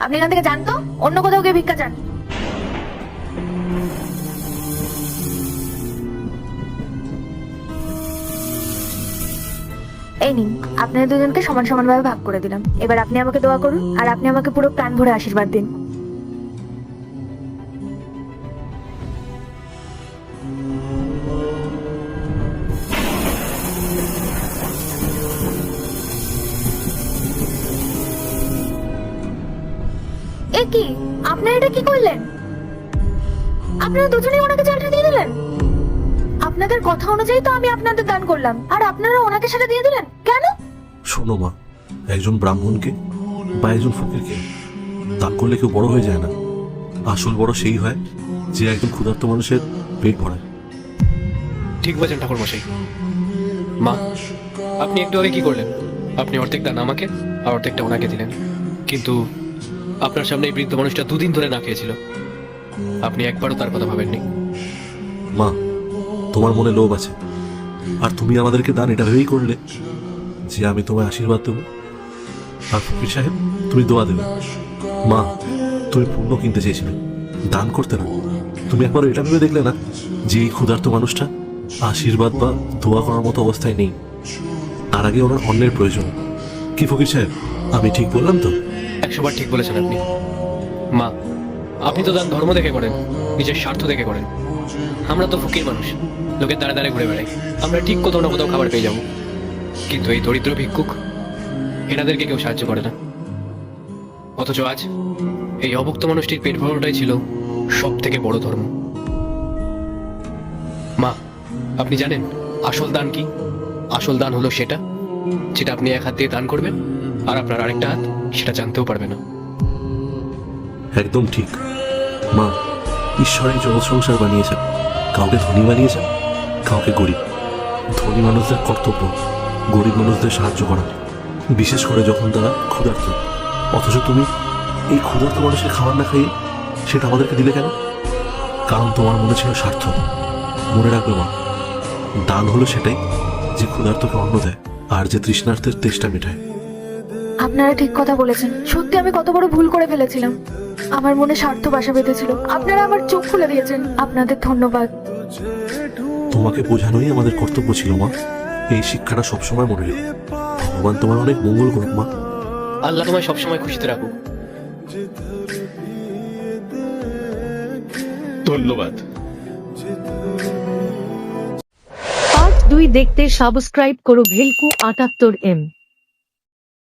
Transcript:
আপনি এখান থেকে যান তো, অন্য কোথাও গিয়ে ভিক্ষা চান। এই নিন, আপনাদের দুজনকে সমান সমান ভাবে ভাগ করে দিলাম। এবার আপনি আমাকে দোয়া করুন, আর আপনি আমাকে পুরো প্রাণ ভরে আশীর্বাদ দিন। এ কি, আপনারা এটা কি করলেন? আপনারা দুজনেই ওনাকে চালটা দিয়ে দিলেন। আপনাদের কথা অনুযায়ী তো আমি আপনাদের দান করলাম, আর আপনারা ওনাকে সেটা দিয়ে দিলেন কেন? শোনো মা, একজন ব্রাহ্মণকে বা একজন ফকিরকে দান করলে কেউ বড় হয়ে যায় না। আসল বড় সেই হয় যে একজন ক্ষুধার্ত মানুষের পেট ভরায়। ঠিক বলেছেন ঠাকুর মশাই। মা, আপনি একটু আগে কি করলেন? আপনি অর্ধেক দান আমাকে আর অর্ধেকটা ওনাকে দিলেন, কিন্তু আপনার সামনে এই বৃদ্ধ মানুষটা 2 দিন ধরে না খেয়েছিল। আপনি একবারও তার কথা ভাবেননি। মা, তোমার মনে লোভ আছে, আর তুমি আমাদেরকে দান এটা ভেবেই করলে যে আমি তোমায় আশীর্বাদ দেবো, আর ফকির সাহেব তুমি দোয়া দেবে। মা, তুমি পুণ্য কিনতে চেয়েছিলে, দান করতে না। তুমি একবার এটা ভেবে দেখলে না যে এই ক্ষুধার্ত মানুষটা আশীর্বাদ বা দোয়া করার মতো অবস্থায় নেই? তার আগে ওনার অন্যের প্রয়োজন। কি ফকির সাহেব, আমি ঠিক বললাম তো? 100 বার ঠিক বলেছেন আপনি। মা, আপনি তো দান ধর্ম দেখে করেন, নিজের স্বার্থ দেখে করেন। আমরা তো ফকির মানুষ, লোকের দ্বারে দ্বারে ঘুরে বেড়াই। আমরা ঠিক কোথাও না কোথাও খাবার পেয়ে যাবো, কিন্তু এই দরিদ্র ভিক্ষুক, এনাদেরকে কেউ সাহায্য করে না। অথচ আজ এই অভুক্ত মানুষটির পেট ভরানোটাই ছিল সব থেকে বড় ধর্ম। মা, আপনি জানেন আসল দান কি? আসল দান হলো সেটা যেটা আপনি এক হাত দিয়ে দান করবেন, আর আপনার আরেকটা হাত সেটা জানতেও পারবে না। একদম ঠিক মা। ঈশ্বর এই জগৎ সংসার বানিয়েছেন, কাউকে ধনী বানিয়েছেন, কাউকে গরিব। ধনী মানুষদের কর্তব্য গরিব মানুষদের সাহায্য করা, বিশেষ করে যখন তারা ক্ষুধার্ত। অথচ তুমি এই ক্ষুধার্ত মানুষের খাবার না খাইয়ে সেটা আমাদেরকে দিলে কেন? কারণ তোমার মনে ছিল স্বার্থ। মনে রাখবে মা, দান হলো সেটাই যে ক্ষুধার্তকে অন্ন দেয়, আর যে তৃষ্ণার্তের তেষ্টা মেটায়। আপনারা ঠিক কথা বলেছেন। সত্যি আমি কত বড় ভুল করে ফেলেছিলাম। আমার মনে স্বার্থ বাসা বেঁধেছিল। আপনারা আমার চোখ খুলে দিয়েছেন, আপনাদের ধন্যবাদ। তোমাকে বোঝানোই আমাদের কর্তব্য ছিল মা। এই শিক্ষাটা সবসময় মনে রেখো। ভগবান তোমার অনেক মঙ্গল করুক মা। আল্লাহ তোমায় সবসময় খুশিতে রাখুক। ধন্যবাদ। পার্ট 2 দেখতে সাবস্ক্রাইব করো ভেলকু 78M।